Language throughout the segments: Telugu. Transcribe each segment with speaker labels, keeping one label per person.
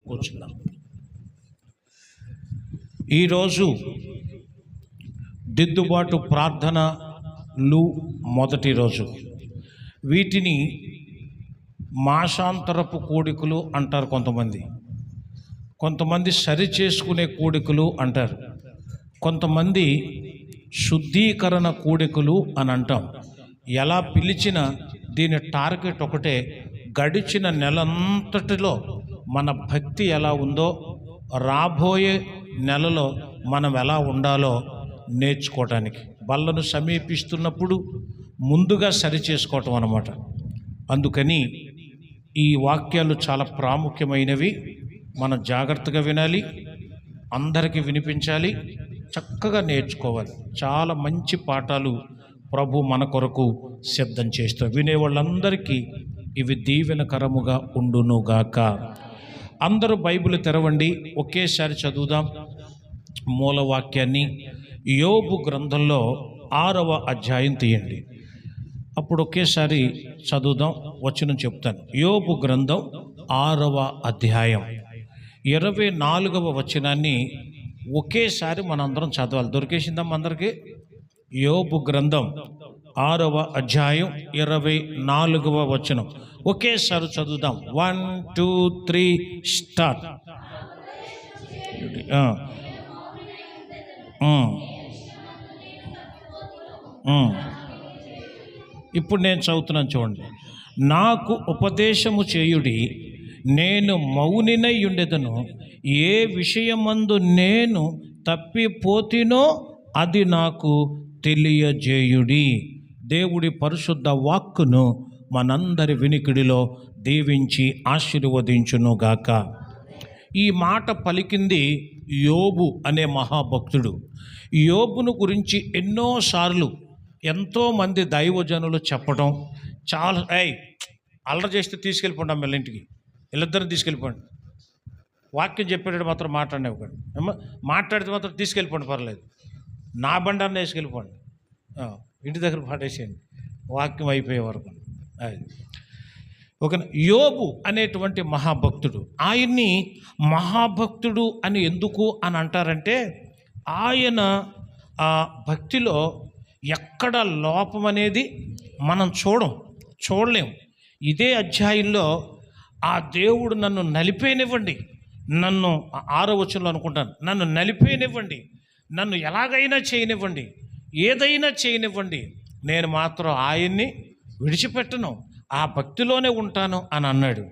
Speaker 1: కూర్చున్నాం. ఈరోజు దిద్దుబాటు ప్రార్థనలు మొదటి రోజు. వీటిని మాసాంతరపు కూడికలు అంటారు కొంతమంది సరి చేసుకునే కూడికలు అంటారు, కొంతమంది శుద్ధీకరణ కూడికలు అని అంటాం. ఎలా పిలిచినా దీని టార్గెట్ ఒకటే, గడిచిన నెలంతటిలో మన భక్తి ఎలా ఉందో రాబోయే నెలలో మనం ఎలా ఉండాలో నేర్చుకోవటానికి, బల్లను సమీపిస్తున్నప్పుడు ముందుగా సరి చేసుకోవటం అన్నమాట. అందుకని ఈ వాక్యాలు చాలా ప్రాముఖ్యమైనవి. మనం జాగ్రత్తగా వినాలి, అందరికీ వినిపించాలి, చక్కగా నేర్చుకోవాలి. చాలా మంచి పాఠాలు ప్రభు మన కొరకు సిద్ధం చేస్తారు. వినేవాళ్ళందరికీ ఇవి దీవెనకరముగా ఉండునుగాక. అందరూ బైబిల్ తెరవండి, ఒకేసారి చదువుదాం మూలవాక్యాన్ని. యోబు గ్రంథంలో 6వ అధ్యాయం తీయండి, అప్పుడు ఒకేసారి చదువుదాం. వచనం చెప్తాను. యోబు గ్రంథం 6వ అధ్యాయం 24వ వచనాన్ని ఒకేసారి మనందరం చదవాలి. దొరికేసిందమ్మా అందరికీ? యోబు గ్రంథం 6వ అధ్యాయం 24వ వచనం ఒకేసారి చదువుదాం. 1 2 3 స్టార్ట్. ఇప్పుడు నేను చదువుతున్నాను, చూడండి. నాకు ఉపదేశము చేయుడి, నేను మౌనినై ఉండెదను. ఏ విషయమందు నేను తప్పిపోతినో అది నాకు తెలియజేయుడి. దేవుడి పరిశుద్ధ వాక్కును మనందరి వినికిడిలో దీవించి ఆశీర్వదించునుగాక. ఈ మాట పలికింది యోబు అనే మహాభక్తుడు. యోబును గురించి ఎన్నోసార్లు ఎంతోమంది దైవజనులు చెప్పడం, చాలా అల్లరి చేస్తే తీసుకెళ్ళిపోండి అమ్మ ఇంటికి, వీళ్ళిద్దరిని తీసుకెళ్ళిపోండి. వాక్యం చెప్పేటప్పుడు మాత్రం మాట్లాడినవ్వకండి, మాట్లాడితే మాత్రం తీసుకెళ్ళిపోండి, పర్లేదు. నా బండాన్ని వేసుకెళ్ళిపోండి, ఇంటి దగ్గర పాటేసేయండి వాక్యం అయిపోయే వరకు. ఒక యోబు అనేటువంటి మహాభక్తుడు. ఆయన్ని మహాభక్తుడు అని ఎందుకు అని అంటారంటే, ఆయన ఆ భక్తిలో ఎక్కడ లోపం అనేది మనం చూడలేం. ఇదే అధ్యాయంలో ఆ దేవుడు నన్ను నలిపేనివ్వండి, నన్ను 6వ వచనంలో అనుకుంటాను, నన్ను నలిపేనివ్వండి, నన్ను ఎలాగైనా చేయనివ్వండి, ఏదైనా చేయనివ్వండి, నేను మాత్రం ఆయన్ని విడిచిపెట్టను, ఆ భక్తిలోనే ఉంటాను అని అన్నాడు.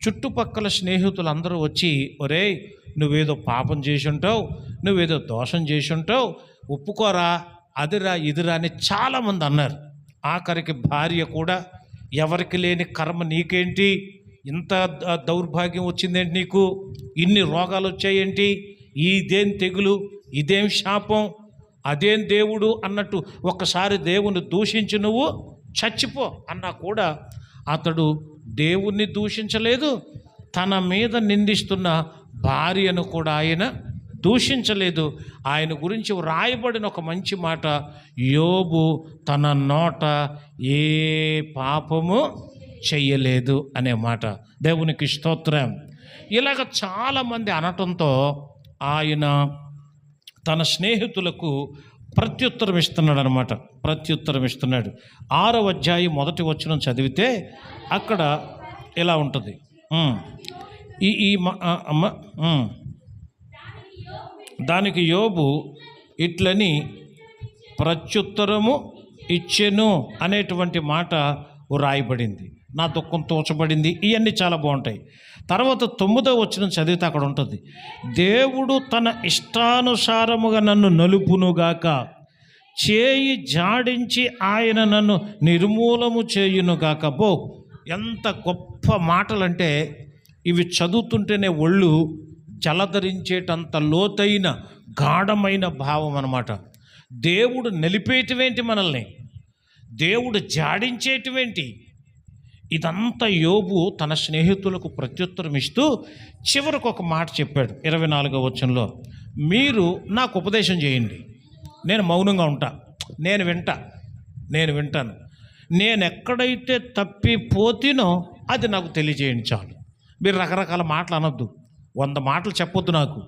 Speaker 1: చుట్టుపక్కల స్నేహితులు అందరూ వచ్చి, ఒరేయ్ నువ్వేదో పాపం చేసి ఉంటావు, నువ్వేదో దోషం చేసి ఉంటావు, ఒప్పుకోరా, అదిరా ఇదిరా అని చాలామంది అన్నారు. ఆఖరికి భార్య కూడా, ఎవరికి లేని కర్మ నీకేంటి, ఇంత దౌర్భాగ్యం వచ్చిందేంటి నీకు, ఇన్ని రోగాలు వచ్చాయేంటి, ఇదేం తెగులు, ఇదేం శాపం, అదేం దేవుడు అన్నట్టు ఒక్కసారి దేవుని దూషించి నువ్వు చచ్చిపో అన్నా కూడా అతడు దేవుణ్ణి దూషించలేదు, తన మీద నిందిస్తున్న భార్యను కూడా ఆయన దూషించలేదు. ఆయన గురించి రాయబడిన ఒక మంచి మాట, యోబు తన నోట ఏ పాపము చెయ్యలేదు అనే మాట. దేవునికి స్తోత్రం. ఇలాగ చాలామంది అనటంతో ఆయన తన స్నేహితులకు ప్రత్యుత్తరం ఇస్తున్నాడు అనమాట. ప్రత్యుత్తరం ఇస్తున్నాడు. 6వ అధ్యాయం 1వ వచనం చదివితే అక్కడ ఇలా ఉంటుంది. దానికి యోబు ఇట్లని ప్రత్యుత్తరము ఇచ్చెను అనేటువంటి మాట రాయబడింది. నా దుఃఖం తోచబడింది, ఇవన్నీ చాలా బాగుంటాయి. తర్వాత 9వ వచనం చదివితే అక్కడ ఉంటుంది, దేవుడు తన ఇష్టానుసారముగా నన్ను నలుపునుగాక, చేయి జాడించి ఆయన నన్ను నిర్మూలము చేయునుగాక. ఎంత గొప్ప మాటలంటే ఇవి చదువుతుంటేనే ఒళ్ళు జలధరించేటంత లోతైన గాఢమైన భావం అన్నమాట. దేవుడు నలిపేటివేంటి మనల్ని, దేవుడు జాడించేటివేంటి, ఇదంతా యోబు తన స్నేహితులకు ప్రత్యుత్తరం ఇస్తూ చివరికి ఒక మాట చెప్పాడు 24వ వచనంలో, మీరు నాకు ఉపదేశం చేయండి, నేను మౌనంగా ఉంటా, నేను వింటాను, నేను ఎక్కడైతే తప్పిపోతినో అది నాకు తెలియజేయండి చాలు. మీరు రకరకాల మాటలు అనొద్దు, 100 మాటలు చెప్పొద్దు నాకు,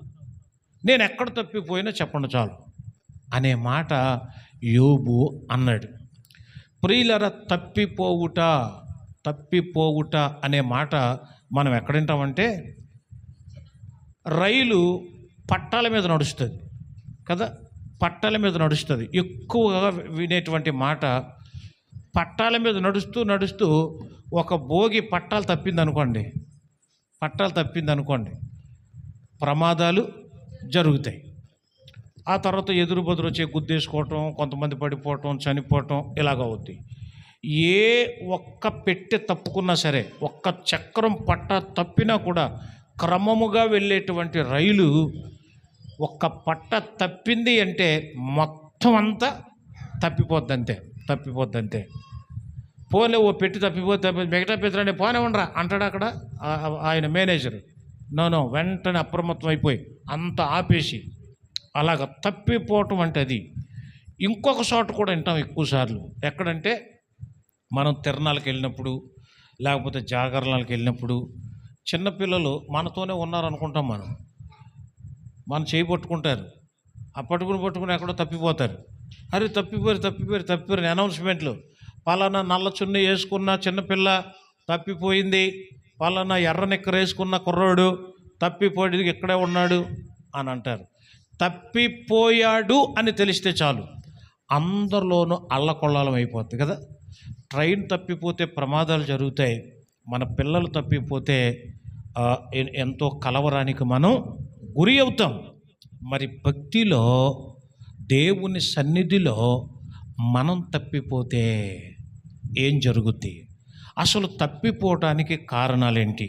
Speaker 1: నేను ఎక్కడ తప్పిపోయినా చెప్పండి చాలు అనే మాట యోబు అన్నాడు. ప్రియులరా, తప్పిపోవుట అనే మాట మనం ఎక్కడ వింటామంటే, రైలు పట్టాల మీద నడుస్తుంది కదా, పట్టాల మీద నడుస్తుంది. ఎక్కువగా వినేటువంటి మాట, పట్టాల మీద నడుస్తూ ఒక భోగి పట్టాలు తప్పిందనుకోండి, ప్రమాదాలు జరుగుతాయి. ఆ తర్వాత ఎదురు బదురు వచ్చే గుద్దేసుకోవటం, కొంతమంది పడిపోవటం, చనిపోవటం ఇలాగ అవుద్ది. ఏ ఒక్క పెట్టె తప్పుకున్నా సరే, ఒక్క చక్రం పట్ట తప్పినా కూడా క్రమముగా వెళ్ళేటువంటి రైలు ఒక్క పట్ట తప్పింది అంటే మొత్తం అంతా తప్పిపోద్దంతే. పోలే ఓ పెట్టి తప్పిపోతే మిగతా పెద్దరాని పోనే ఉండరా అంటాడు అక్కడ ఆయన మేనేజర్. నో వెంటనే అప్రమత్తం అయిపోయి అంత ఆపేసి, అలాగ తప్పిపోవటం అంటే అది. ఇంకొక చోట కూడా వింటాం ఎక్కువసార్లు. ఎక్కడంటే, మనం తిరణాలకు వెళ్ళినప్పుడు, లేకపోతే జాగరణాలకు వెళ్ళినప్పుడు, చిన్నపిల్లలు మనతోనే ఉన్నారనుకుంటాం, మనం చేయి పట్టుకుంటారు, ఆ పట్టుకుని ఎక్కడో తప్పిపోతారు. అరే తప్పిపోయారు అనౌన్స్మెంట్లు. పలానా నల్ల చున్నీ వేసుకున్న చిన్నపిల్ల తప్పిపోయింది, పలానా ఎర్ర నిక్కర వేసుకున్న కుర్రోడు తప్పిపోయి ఇక్కడే ఉన్నాడు అని అంటారు. తప్పిపోయాడు అని తెలిస్తే చాలు, అందరిలోనూ అల్లకొల్లాలం అయిపోద్ది కదా. ట్రైన్ తప్పిపోతే ప్రమాదాలు జరుగుతాయి, మన పిల్లలు తప్పిపోతే ఎంతో కలవరానికి మనం గురి అవుతాం. మరి భక్తిలో, దేవుని సన్నిధిలో మనం తప్పిపోతే ఏం జరుగుద్ది? అసలు తప్పిపోవటానికి కారణాలేంటి?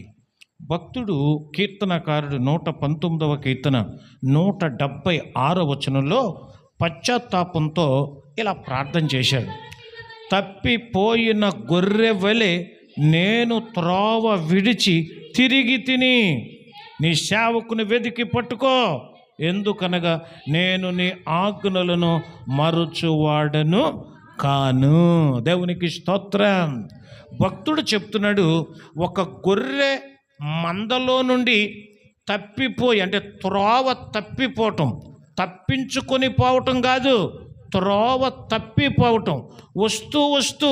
Speaker 1: భక్తుడు, కీర్తనకారుడు 119వ కీర్తన 176వ వచనంలో పశ్చాత్తాపంతో ఇలా ప్రార్థన చేశాడు. తప్పిపోయిన గొర్రె వలె నేను త్రోవ విడిచి తిరిగి తిని, నీ సేవకుని వెతికి పట్టుకో, ఎందుకనగా నేను నీ ఆజ్ఞలను మరుచువాడను కాను. దేవునికి స్తోత్రం. భక్తుడు చెప్తున్నాడు, ఒక గొర్రె మందలో నుండి తప్పిపోయి, అంటే త్రోవ తప్పిపోవటం, తప్పించుకొని పోవటం కాదు, త్రోవ తప్పిపోవటం. వస్తూ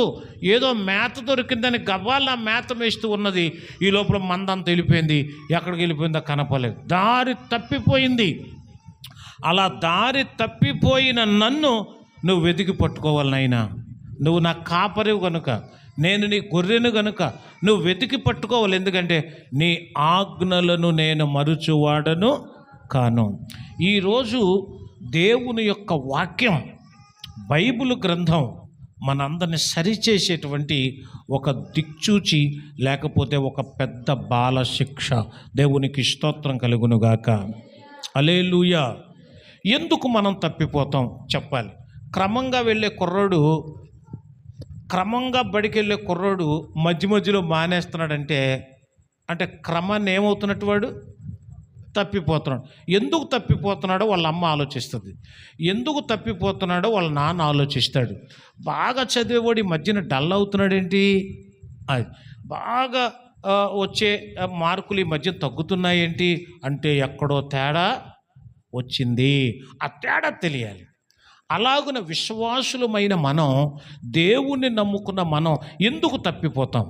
Speaker 1: ఏదో మేత దొరికిందని గవ్వాల మేత వేస్తూ ఉన్నది, ఈ లోపల మందంతా వెళ్ళిపోయింది, ఎక్కడికి వెళ్ళిపోయిందో కనపలేదు, దారి తప్పిపోయింది. అలా దారి తప్పిపోయిన నన్ను నువ్వు వెతికి పట్టుకోవాలి నాయనా. నువ్వు నా కాపరివి కనుక, నేను నీ గొర్రెను కనుక నువ్వు వెతికి పట్టుకోవాలి. ఎందుకంటే నీ ఆజ్ఞలను నేను మరుచువాడను కాను. ఈరోజు దేవుని యొక్క వాక్యం, బైబిల్ గ్రంథం మనందరిని సరిచేసేటువంటి ఒక దిక్చూచి, లేకపోతే ఒక పెద్ద బాల శిక్ష. దేవునికి స్తోత్రం కలుగునుగాక. హల్లెలూయా. ఎందుకు మనం తప్పిపోతాం చెప్పాలి. క్రమంగా వెళ్ళే కుర్రోడు, క్రమంగా బడికెళ్ళే కుర్రోడు మధ్యలో మానేస్తున్నాడంటే, అంటే క్రమాన్ని ఏమవుతున్నట్టు వాడు తప్పిపోతున్నాడు. ఎందుకు తప్పిపోతున్నాడో వాళ్ళ అమ్మ ఆలోచిస్తుంది, ఎందుకు తప్పిపోతున్నాడో వాళ్ళ నాన్న ఆలోచిస్తాడు. బాగా చదివేవాడు ఈ మధ్యన డల్ అవుతున్నాడేంటి, అది బాగా వచ్చే మార్కులు ఈ మధ్య తగ్గుతున్నాయేంటి అంటే ఎక్కడో తేడా వచ్చింది. ఆ తేడా తెలియాలి. అలాగున విశ్వాసులమైన మనం, దేవుణ్ణి నమ్ముకున్న మనం ఎందుకు తప్పిపోతాం?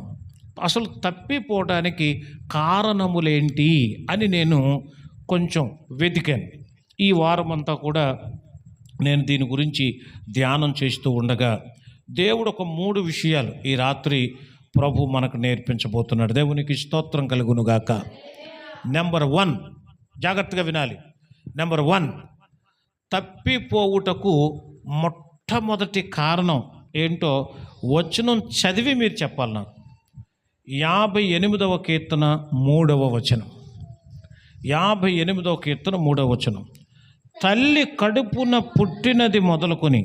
Speaker 1: అసలు తప్పిపోవడానికి కారణములేంటి అని నేను కొంచెం వెతికాను. ఈ వారం అంతా కూడా నేను దీని గురించి ధ్యానం చేస్తూ ఉండగా దేవుడు ఒక 3 విషయాలు ఈ రాత్రి ప్రభు మనకు నేర్పించబోతున్నాడు. దేవునికి స్తోత్రం కలుగునుగాక. నెంబర్ 1, జాగ్రత్తగా వినాలి. నెంబర్ 1, తప్పిపోవుటకు మొట్టమొదటి కారణం ఏంటో వచనం చదివి మీరు చెప్పాలి నాకు. 58వ కీర్తన 3వ వచనం. 58వ కీర్తన 3వ వచనం. తల్లి కడుపున పుట్టినది మొదలుకొని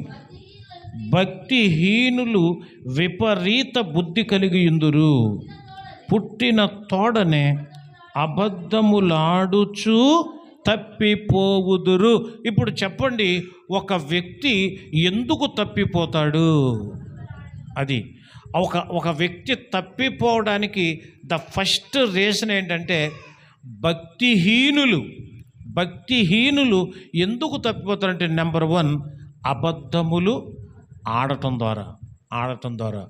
Speaker 1: భక్తిహీనులు విపరీత బుద్ధి కలిగియుందురు, పుట్టిన తోడనే అబద్ధములాడుచు తప్పిపోవుదురు. ఇప్పుడు చెప్పండి, ఒక వ్యక్తి ఎందుకు తప్పిపోతాడు? అది ఒక వ్యక్తి తప్పిపోవడానికి ద ఫస్ట్ రీజన్ ఏంటంటే, భక్తిహీనులు భక్తిహీనులు ఎందుకు తప్పిపోతారంటే, నెంబర్ 1, అబద్ధములు ఆడటం ద్వారా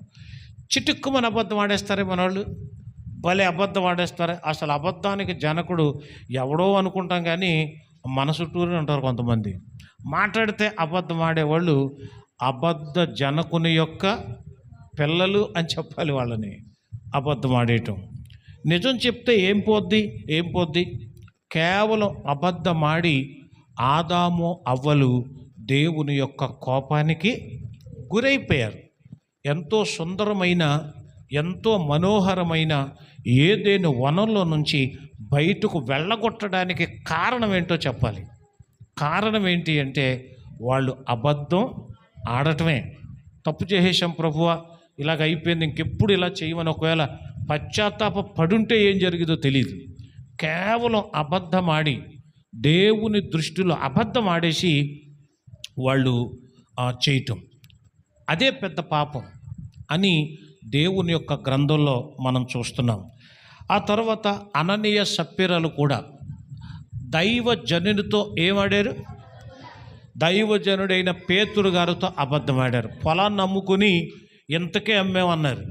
Speaker 1: చిటుక్కుమని అబద్ధం ఆడేస్తారే మనవాళ్ళు, భలే అబద్ధం ఆడేస్తారు. అసలు అబద్ధానికి జనకుడు ఎవడో అనుకుంటాం, కానీ మన చుట్టూనే ఉంటారు కొంతమంది. మాట్లాడితే అబద్ధం ఆడేవాళ్ళు అబద్ధ జనకుని యొక్క పిల్లలు అని చెప్పాలి వాళ్ళని. అబద్ధం ఆడేయటం. నిజం చెప్తే ఏం పోద్ది? కేవలం అబద్ధమాడి ఆదాము అవ్వలు దేవుని యొక్క కోపానికి గురైపోయారు. ఎంతో సుందరమైన, ఎంతో మనోహరమైన ఏదైనా వనంలో నుంచి బయటకు వెళ్ళగొట్టడానికి కారణం ఏంటో చెప్పాలి. కారణం ఏంటి అంటే, వాళ్ళు అబద్ధం ఆడటమే. తప్పు చేసేసాం ప్రభువా, ఇలాగ అయిపోయింది, ఇంకెప్పుడు ఇలా చేయమని ఒకవేళ పశ్చాత్తాప పడుంటే ఏం జరిగిందో తెలియదు. కేవలం అబద్ధమాడి, దేవుని దృష్టిలో అబద్ధం ఆడేసి వాళ్ళు చేయటం, అదే పెద్ద పాపం అని దేవుని యొక్క గ్రంథంలో మనం చూస్తున్నాం. ఆ తర్వాత అననీయ సప్ఫీరాలు కూడా దైవజనునితో ఏమాడారు? దైవజనుడైన పేతురు గారితో అబద్ధం ఆడారు. పొలాన్ని అమ్ముకుని ఇంతకే అమ్మేమన్నారు.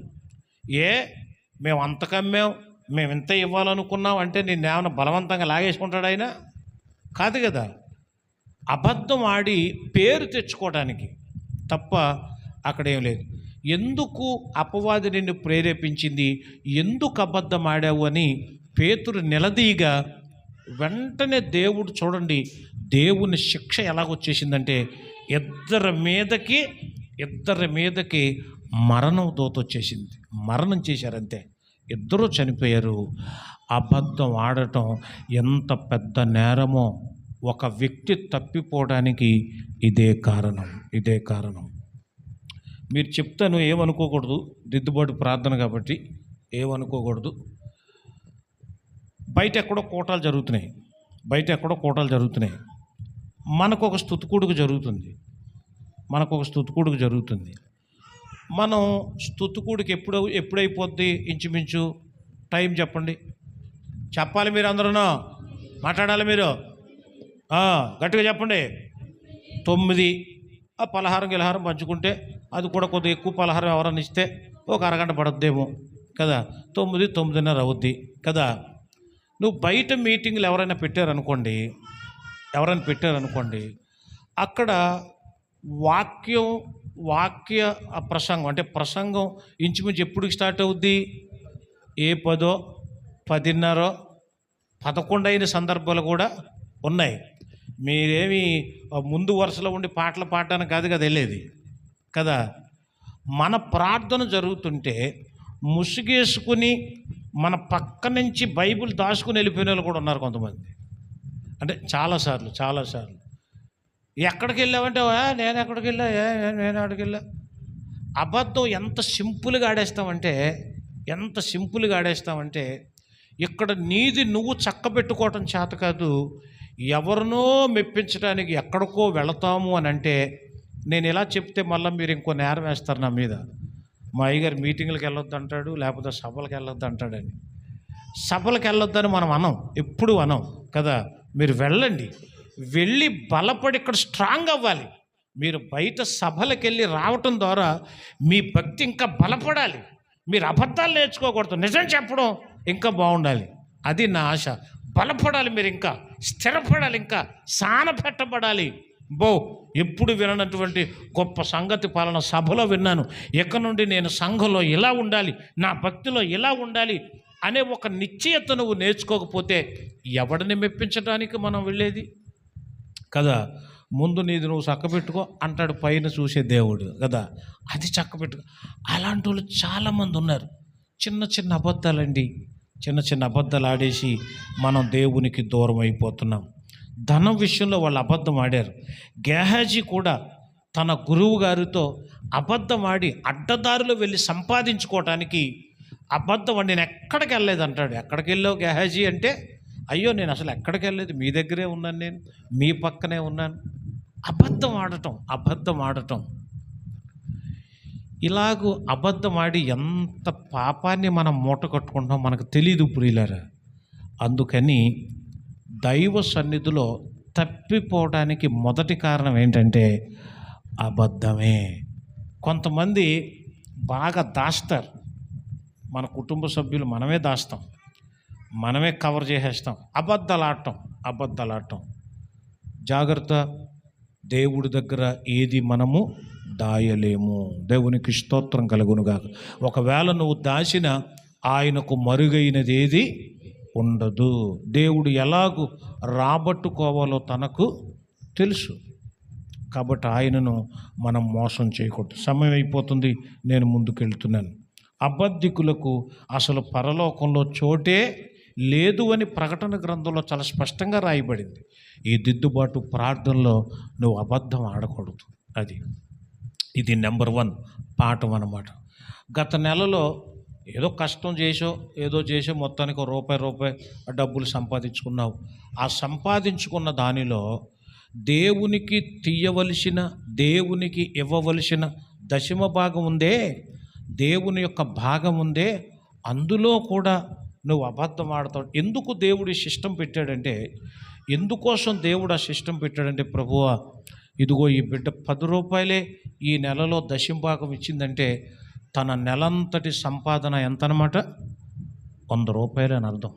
Speaker 1: మేము అంతకు అమ్మాం, మేము ఇంత ఇవ్వాలనుకున్నాం అంటే నిన్నేమన్నా బలవంతంగా లాగేసుకుంటాడు ఆయన? కాదు కదా. అబద్ధం ఆడి పేరు తెచ్చుకోవడానికి తప్ప అక్కడేం లేదు. ఎందుకు అపవాది నిన్ను ప్రేరేపించింది, ఎందుకు అబద్ధం ఆడావు అని పేతురు నిలదీయగా, వెంటనే దేవుడు చూడండి, దేవుని శిక్ష ఎలాగొచ్చేసిందంటే, ఇద్దరి మీదకి మరణం దోతొచ్చేసింది. మరణం చేశారంతే, ఇద్దరూ చనిపోయారు. అబద్ధం ఆడటం ఎంత పెద్ద నేరమో ఒక వ్యక్తి తప్పిపోవడానికి ఇదే కారణం. మీరు చెప్తాను, ఏమనుకోకూడదు, దిద్దుబాటు ప్రార్థన కాబట్టి ఏమనుకోకూడదు. బయట ఎక్కడో కోటాలు జరుగుతున్నాయి. మనకు ఒక స్తుతికుడుకు జరుగుతుంది. మనం స్తుతికుడికి ఎప్పుడైపోద్ది ఇంచుమించు టైం చెప్పండి, చెప్పాలి. మీరు అందరూ మాట్లాడాలి. మీరు గట్టిగా చెప్పండి. 9. ఆ పలహారం పంచుకుంటే అది కూడా కొద్దిగా ఎక్కువ పలహారం ఎవరైనా ఇస్తే ఒక అరగంట పడద్దేమో కదా. 9, 9:30 అవుద్ది కదా. నువ్వు బయట మీటింగ్లు ఎవరైనా పెట్టారనుకోండి, అక్కడ వాక్య ప్రసంగం అంటే ప్రసంగం ఇంచుమించు ఎప్పుడు స్టార్ట్ అవుద్ది? 10, 10:30, 11 అయిన సందర్భాలు కూడా ఉన్నాయి. మీరేమి ముందు వరుసలో ఉండి పాటలు పాడడానికి కాదు కదా వెళ్ళేది కదా. మన ప్రార్థన జరుగుతుంటే ముసుగేసుకుని మన పక్క నుంచి బైబిల్ దాచుకుని వెళ్ళిపోయిన వాళ్ళు కూడా ఉన్నారు కొంతమంది. అంటే చాలాసార్లు ఎక్కడికి వెళ్ళావంటే, నేను ఎక్కడికి వెళ్ళా. అబద్ధం ఎంత సింపుల్గా ఆడేస్తామంటే ఇక్కడ నీది నువ్వు చక్కబెట్టుకోవటం చేత కాదు, ఎవరినో మెప్పించడానికి ఎక్కడికో వెళతాము అని అంటే, నేను ఇలా చెప్తే మళ్ళీ మీరు ఇంకో నేరం వేస్తారు నా మీద. మా అయ్యగారు మీటింగ్లకు వెళ్ళొద్దు అంటాడు, లేకపోతే సభలకు వెళ్ళొద్దు అంటాడని. సభలకు వెళ్ళొద్దని మనం ఎప్పుడు అనం కదా. మీరు వెళ్ళండి, వెళ్ళి బలపడి ఇక్కడ స్ట్రాంగ్ అవ్వాలి. మీరు బయట సభలకు వెళ్ళి రావటం ద్వారా మీ భక్తి ఇంకా బలపడాలి. మీరు అబద్ధాలు నేర్చుకోకూడదు, నిజం చెప్పడం ఇంకా బాగుండాలి. అది నా ఆశ. బలపడాలి, మీరు ఇంకా స్థిరపడాలి, ఇంకా సానపెట్టబడాలి. ఎప్పుడు విననటువంటి గొప్ప సంగతి పాలన సభలో విన్నాను. ఇక నుండి నేను సంఘంలో ఇలా ఉండాలి, నా భక్తిలో ఇలా ఉండాలి అనే ఒక నిశ్చయత నువ్వు నేర్చుకోకపోతే ఎవడిని మెప్పించడానికి మనం వెళ్ళేది కదా. ముందు నీది నువ్వు చక్కబెట్టుకో అంటాడు పైన చూసే దేవుడు కదా. అది చక్కబెట్టుకో. అలాంటి వాళ్ళు చాలామంది ఉన్నారు. చిన్న అబద్ధాలు ఆడేసి మనం దేవునికి దూరం అయిపోతున్నాం. ధనం విషయంలో వాళ్ళు అబద్ధం ఆడారు. గేహాజీ కూడా తన గురువు గారితో అబద్ధం ఆడి అడ్డదారిలో వెళ్ళి సంపాదించుకోవటానికి అబద్ధం ఆడి, నేను ఎక్కడికి వెళ్ళలేదు అంటాడు. ఎక్కడికి వెళ్ళావు గేహాజీ అంటే, అయ్యో నేను అసలు ఎక్కడికి వెళ్ళలేదు, మీ దగ్గరే ఉన్నాను, నేను మీ పక్కనే ఉన్నాను. అబద్ధం ఆడటం ఇలాగూ అబద్ధం ఆడి ఎంత పాపాన్ని మనం మూట కట్టుకుంటాం మనకు తెలియదు. ఇప్పుడు ఇలారా అందుకని దైవ సన్నిధిలో తప్పిపోవడానికి మొదటి కారణం ఏంటంటే అబద్ధమే. కొంతమంది బాగా దాస్తారు. మన కుటుంబ సభ్యులు మనమే దాస్తాం, మనమే కవర్ చేసేస్తాం. అబద్ధాలాడటం. జాగ్రత్త, దేవుడి దగ్గర ఏది మనము దాయలేము. దేవునికి స్తోత్రం కలుగునుగా. ఒకవేళ నువ్వు దాచిన ఆయనకు మరుగైనది ఏది ఉండదు. దేవుడు ఎలాగూ రాబట్టుకోవాలో తనకు తెలుసు. కాబట్టి ఆయనను మనం మోసం చేయకూడదు. సమయం అయిపోతుంది, నేను ముందుకెళ్తున్నాను. అబద్ధికులకు అసలు పరలోకంలో చోటే లేదు అని ప్రకటన గ్రంథంలో చాలా స్పష్టంగా రాయబడింది. ఈ దిద్దుబాటు ప్రార్థనలో నువ్వు అబద్ధం ఆడకూడదు. ఇది నెంబర్ 1 పాఠం అన్నమాట. గత నెలలో ఏదో కష్టం చేసో మొత్తానికి రూపాయి డబ్బులు సంపాదించుకున్నావు. ఆ సంపాదించుకున్న దానిలో దేవునికి తీయవలసిన, దేవునికి ఇవ్వవలసిన దశమ భాగం ఉందే, దేవుని యొక్క భాగం ఉందే, అందులో కూడా నువ్వు అబద్ధం ఆడతావు. ఎందుకు దేవుడు సిస్టం పెట్టాడంటే, ఎందుకోసం దేవుడు ఆ సిస్టం పెట్టాడంటే, ప్రభువా ఇదిగో ఈ బిడ్డ 10 రూపాయలే ఈ నెలలో దశమ భాగం ఇచ్చిందంటే తన నెలంతటి సంపాదన ఎంత అన్నమాట? 100 రూపాయలు అని అర్థం.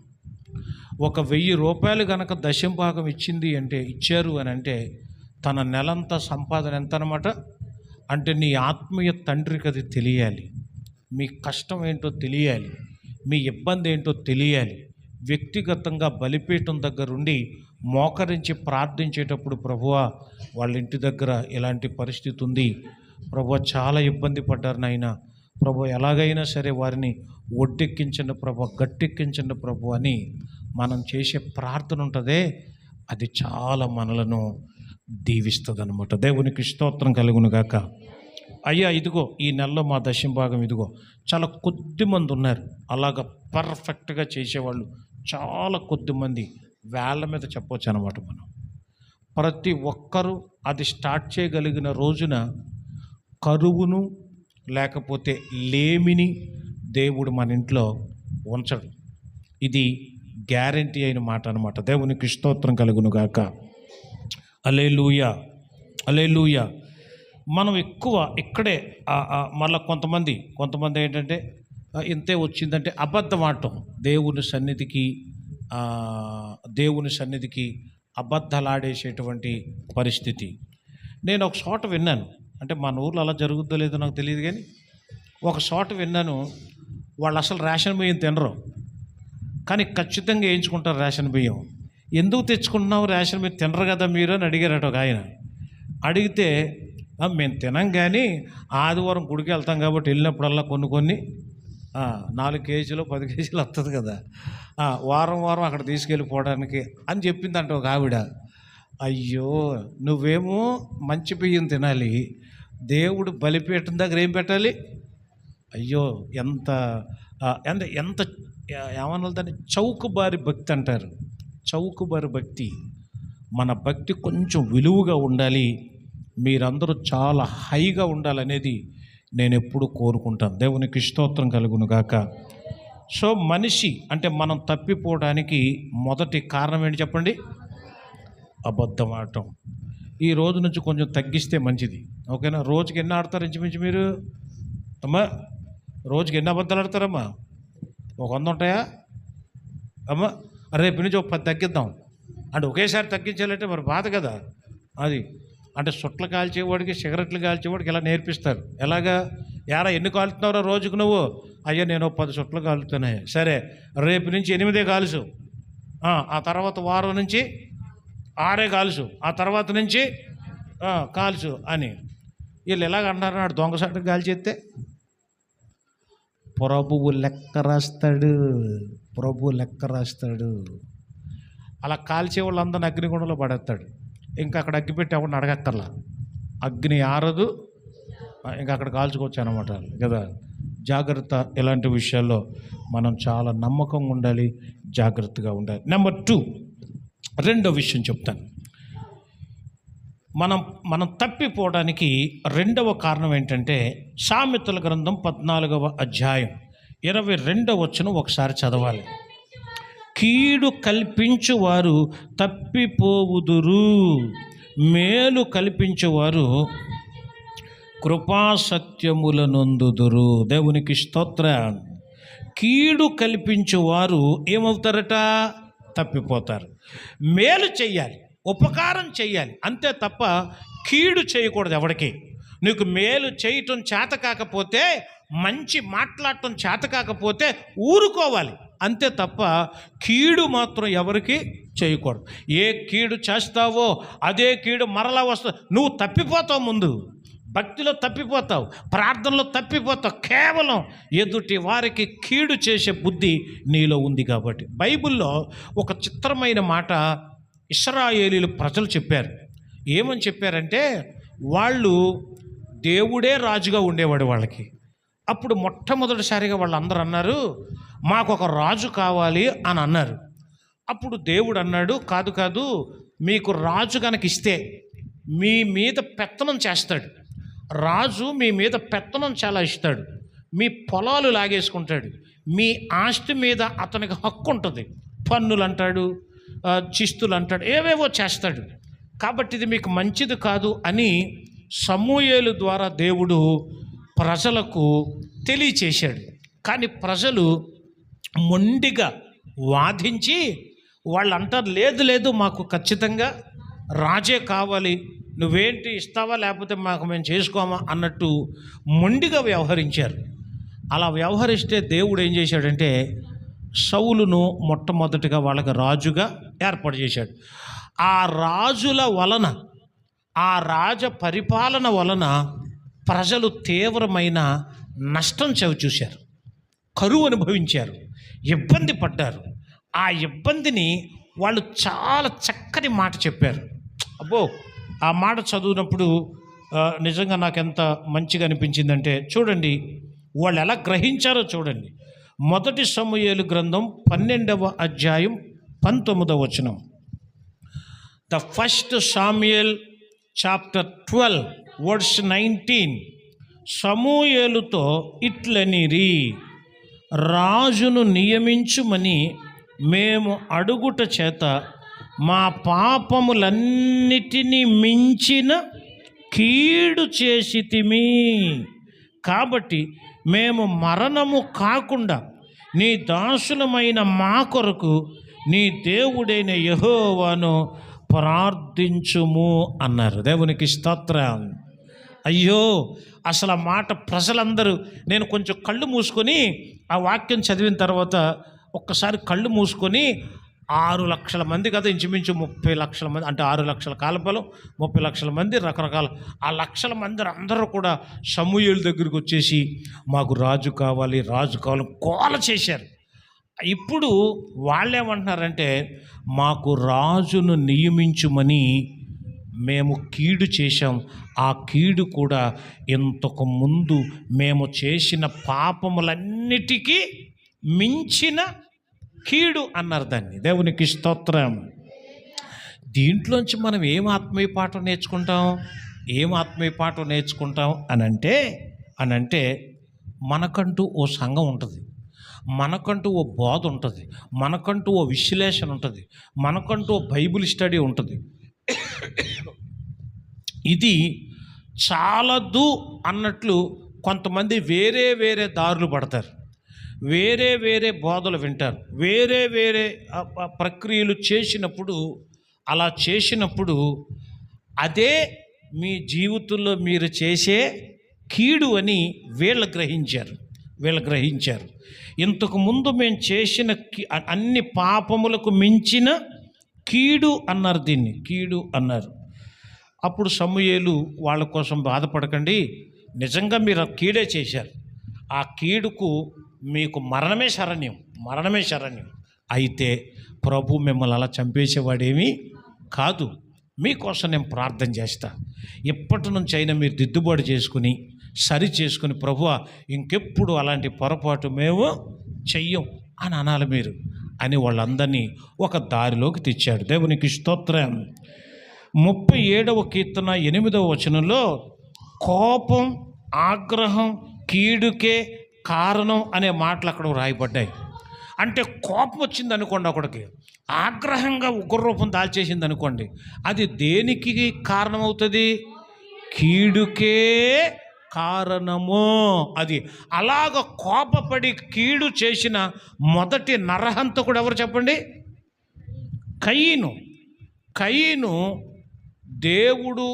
Speaker 1: ఒక 1000 రూపాయలు కనుక దశమ భాగం ఇచ్చారు అని అంటే తన నెలంతా సంపాదన ఎంత అన్నమాట? అంటే నీ ఆత్మీయ తండ్రికి అది తెలియాలి, మీ కష్టం ఏంటో తెలియాలి, మీ ఇబ్బంది ఏంటో తెలియాలి. వ్యక్తిగతంగా బలిపీఠం దగ్గరుండి మోకరించి ప్రార్థించేటప్పుడు, ప్రభువా వాళ్ళ ఇంటి దగ్గర ఇలాంటి పరిస్థితి ఉంది ప్రభువా, చాలా ఇబ్బంది పడ్డారు నాయన, ప్రభు ఎలాగైనా సరే వారిని ఒడ్డెక్కించండి ప్రభు, గట్టెక్కించండి ప్రభు అని మనం చేసే ప్రార్థన ఉంటుందే, అది చాలా మనలను దీవిస్తుంది అనమాట. దేవునికి స్తోత్రం కలుగును గాక. అయ్యా ఇదిగో ఈ నెలలో మా దశమ భాగం ఇదిగో. చాలా కొద్ది మంది ఉన్నారు అలాగ పర్ఫెక్ట్గా చేసేవాళ్ళు, చాలా కొద్ది మంది, వేళ్ళ మీద చెప్పవచ్చు అనమాట. మనం ప్రతి ఒక్కరూ అది స్టార్ట్ చేయగలిగిన రోజున కరువును లేకపోతే లేమిని దేవుడు మన ఇంట్లో ఉంచడు. ఇది గ్యారంటీ అయిన మాట అనమాట. దేవునికి స్తోత్రం కలుగును గాక. హల్లెలూయా, హల్లెలూయా. మనం ఎక్కువ ఇక్కడే మళ్ళీ కొంతమంది ఏంటంటే ఇంతే వచ్చిందంటే అబద్ధం ఆడటం. దేవుని సన్నిధికి అబద్ధాలాడేసేటువంటి పరిస్థితి. నేను ఒక చోట విన్నాను, అంటే మన ఊర్లో అలా జరుగుద్దో లేదో నాకు తెలియదు, కానీ ఒక చోట విన్నాను, వాళ్ళు అసలు రేషన్ బియ్యం తినరు, కానీ ఖచ్చితంగా వేయించుకుంటారు రేషన్ బియ్యం. ఎందుకు తెచ్చుకుంటున్నావు రేషన్ బియ్యం, తినరు కదా మీరు అని అడిగారట ఒక ఆయన. అడిగితే మేము తినం, కానీ ఆదివారం గుడికి వెళ్తాం కాబట్టి వెళ్ళినప్పుడల్లా కొన్ని 4 కేజీలు 10 కేజీలు వస్తుంది కదా, వారం అక్కడ తీసుకెళ్ళిపోవడానికి అని చెప్పిందంట ఒక ఆవిడ. అయ్యో, నువ్వేమో మంచి బియ్యం తినాలి, దేవుడు బలిపీఠం దగ్గర ఏం పెట్టాలి? అయ్యో, ఎంత ఏమన్నా దాన్ని చౌకబారి భక్తి అంటారు. చౌకబారి భక్తి. మన భక్తి కొంచెం విలువగా ఉండాలి, మీరందరూ చాలా హైగా ఉండాలనేది నేను ఎప్పుడు కోరుకుంటాను. దేవునికి స్తోత్రం కలుగును గాక. సో మనిషి అంటే మనం తప్పిపోవడానికి మొదటి కారణం ఏంటి చెప్పండి? అబద్ధం ఆడటం. ఈ రోజు నుంచి కొంచెం తగ్గిస్తే మంచిది, ఓకేనా? రోజుకి ఎన్ని ఆడతారు ఇంచుమించు మీరు? అమ్మా రోజుకి ఎన్ని అబద్ధాలు ఆడతారమ్మా? ఒక 100 ఉంటాయా అమ్మా? రేపు నుంచి ఒక 10 తగ్గిద్దాం అంటే ఒకేసారి తగ్గించాలంటే మరి బాధ కదా అది. అంటే సుట్లు కాల్చేవాడికి, సిగరెట్లు కాల్చేవాడికి ఇలా నేర్పిస్తారు. ఎలాగా? ఎన్ని కాలుతున్నావురా రోజుకు నువ్వు? అయ్యా నేను 10 సుట్లు కాలుతున్నాయి. సరే, రేపు నుంచి 8 కాలుసు, ఆ తర్వాత వారం నుంచి 6 కాలుసు, ఆ తర్వాత నుంచి కాల్చు అని వీళ్ళు ఎలాగ అంటారు? నాడు దొంగసాటుకు కాల్చేస్తే ప్రభువు లెక్క రాస్తాడు. అలా కాల్చే వాళ్ళందరినీ అగ్నిగుండంలో పడేస్తాడు. ఇంకా అక్కడ అగ్గి పెట్టి ఎవరిని అడగక్కర్లా, అగ్ని ఆరదు, ఇంకా అక్కడ కాల్చుకోవచ్చు అనమాట కదా. జాగ్రత్త, ఇలాంటి విషయాల్లో మనం చాలా నమ్మకంగా ఉండాలి, జాగ్రత్తగా ఉండాలి. నెంబర్ 2, రెండో విషయం చెప్తాను. మనం తప్పిపోవడానికి రెండవ కారణం ఏంటంటే, సామెతల గ్రంథం 14వ అధ్యాయం 22వ వచనం ఒకసారి చదవాలి. కీడు కల్పించువారు తప్పిపోవుదురు, మేలు కల్పించువారు కృపాసత్యములనొందుదురు. దేవునికి స్తోత్రం. కీడు కల్పించువారు ఏమవుతారట? తప్పిపోతారు. మేలు చెయ్యాలి, ఉపకారం చెయ్యాలి, అంతే తప్ప కీడు చేయకూడదు ఎవరికి. నీకు మేలు చేయటం చేత కాకపోతే, మంచి మాట్లాడటం చేత కాకపోతే ఊరుకోవాలి, అంతే తప్ప కీడు మాత్రం ఎవరికి చేయకూడదు. ఏ కీడు చేస్తావో అదే కీడు మరలా వస్తుంది. నువ్వు తప్పిపోతావు, ముందు భక్తిలో తప్పిపోతావు, ప్రార్థనలో తప్పిపోతావు. కేవలం ఎదుటి వారికి కీడు చేసే బుద్ధి నీలో ఉంది కాబట్టి. బైబిల్లో ఒక చిత్రమైన మాట ఇశ్రాయేలీయుల ప్రజలు చెప్పారు. ఏమని చెప్పారంటే, వాళ్ళు దేవుడే రాజుగా ఉండేవాడు వాళ్ళకి. అప్పుడు మొట్టమొదటిసారిగా వాళ్ళందరూ అన్నారు, మాకు ఒక రాజు కావాలి అని అన్నారు. అప్పుడు దేవుడు అన్నాడు, కాదు కాదు, మీకు రాజు కనుక ఇస్తే మీ మీద పెత్తనం చేస్తాడు. రాజు మీ మీద పెత్తనం చాలా ఇస్తాడు, మీ పొలాలు లాగేసుకుంటాడు, మీ ఆస్తి మీద అతనికి హక్కు ఉంటుంది. పన్నులు అంటాడు, చిస్తులు అంటాడు, ఏవేవో చేస్తాడు. కాబట్టి ఇది మీకు మంచిది కాదు అని సమూయేలు ద్వారా దేవుడు ప్రజలకు తెలియచేశాడు. కానీ ప్రజలు మొండిగా వాదించి వాళ్ళు అంటారు, లేదు లేదు, మాకు ఖచ్చితంగా రాజే కావాలి, నువ్వేంటి ఇస్తావా లేకపోతే మాకు మేము చేసుకోమా అన్నట్టు మొండిగా వ్యవహరించారు. అలా వ్యవహరిస్తే దేవుడు ఏం చేశాడంటే, సౌలును మొట్టమొదటిగా వాళ్ళకి రాజుగా ఏర్పాటు చేశాడు. ఆ రాజుల వలన, ఆ రాజ పరిపాలన వలన ప్రజలు తీవ్రమైన నష్టం చవిచూశారు, కరువు అనుభవించారు, ఇబ్బంది పడ్డారు. ఆ ఇబ్బందిని వాళ్ళు చాలా చక్కని మాట చెప్పారు. అబ్బో, ఆ మాట చదివినప్పుడు నిజంగా నాకు ఎంత మంచిగా అనిపించిందంటే, చూడండి వాళ్ళు ఎలా గ్రహించారో చూడండి. మొదటి సమూయేలు గ్రంథం 12వ అధ్యాయం 19వ వచనం. The first Samuel chapter 12 verse 19. సమూయేలుతో ఇట్లనిరి, రాజును నియమించుమని మేము అడుగుట చేత మా పాపములన్నిటినీ మించిన కీడు చేసితిమి. కాబట్టి మేము మరణము కాకుండా నీ దాసులమైన మా కొరకు నీ దేవుడైన యెహోవాను ప్రార్థించుము అన్నారు. దేవునికి స్తోత్రం. అయ్యో, అసలు ఆ మాట ప్రజలందరూ, నేను కొంచెం కళ్ళు మూసుకొని ఆ వాక్యం చదివిన తర్వాత ఒక్కసారి కళ్ళు మూసుకొని 6 లక్షల మంది కదా, ఇంచుమించు 30 లక్షల మంది, అంటే 6 లక్షల కాలబలం, 30 లక్షల మంది, రకరకాల ఆ లక్షల మంది అందరూ కూడా సమూయేలు దగ్గరికి వచ్చేసి మాకు రాజు కావాలి, రాజు కావాలి గోల చేశారు. ఇప్పుడు వాళ్ళేమంటున్నారంటే, మాకు రాజును నియమించుమని మేము కీడు చేశాం, ఆ కీడు కూడా ఇంతకు ముందు మేము చేసిన పాపములన్నిటికీ మించిన కీడు అన్నారు దాన్ని. దేవునికి స్తోత్రం. దీంట్లోంచి మనం ఏం ఆత్మీయ పాఠం నేర్చుకుంటాం, అనంటే మనకంటూ ఓ సంఘం ఉంటుంది, మనకంటూ ఓ బోధ ఉంటుంది, మనకంటూ ఓ విశ్లేషణ ఉంటుంది, మనకంటూ ఓ బైబిల్ స్టడీ ఉంటుంది. ఇది చాలదు అన్నట్లు కొంతమంది వేరే వేరే దారులు పడతారు, వేరే వేరే బోధలు వింటారు, వేరే వేరే ప్రక్రియలు చేసినప్పుడు, అలా చేసినప్పుడు అదే మీ జీవితంలో మీరు చేసే కీడు అని వీళ్ళు గ్రహించారు. ఇంతకుముందు మేము చేసిన అన్ని పాపములకు మించిన కీడు అన్నారు, దీన్ని కీడు అన్నారు. అప్పుడు సమూయేలు వాళ్ళ కోసం బాధపడకండి, నిజంగా మీరు కీడే చేశారు, ఆ కీడుకు మీకు మరణమే శరణ్యం. అయితే ప్రభు మిమ్మల్ని అలా చంపేసేవాడేమీ కాదు, మీకోసం నేను ప్రార్థన చేస్తా, ఇప్పటి నుంచి అయినా మీరు దిద్దుబాటు చేసుకుని సరి చేసుకుని, ప్రభువా ఇంకెప్పుడు అలాంటి పొరపాటు మేము చెయ్యం అని అనాలి మీరు అని వాళ్ళందరినీ ఒక దారిలోకి తెచ్చాడు. దేవునికి స్తోత్రం. 37వ కీర్తన 8వ వచనంలో కోపం, ఆగ్రహం, కీడుకే కారణం అనే మాటలు అక్కడ రాయబడ్డాయి. అంటే కోపం వచ్చింది అనుకోండి ఒకడికి, ఆగ్రహంగా ఉగ్రరూపం దాల్చేసింది అనుకోండి, అది దేనికి కారణమవుతుంది? కీడుకే కారణము. అది అలాగ కోపపడి కీడు చేసిన మొదటి నరహంతకుడు ఎవరు చెప్పండి? కయీను. కయీను దేవుడు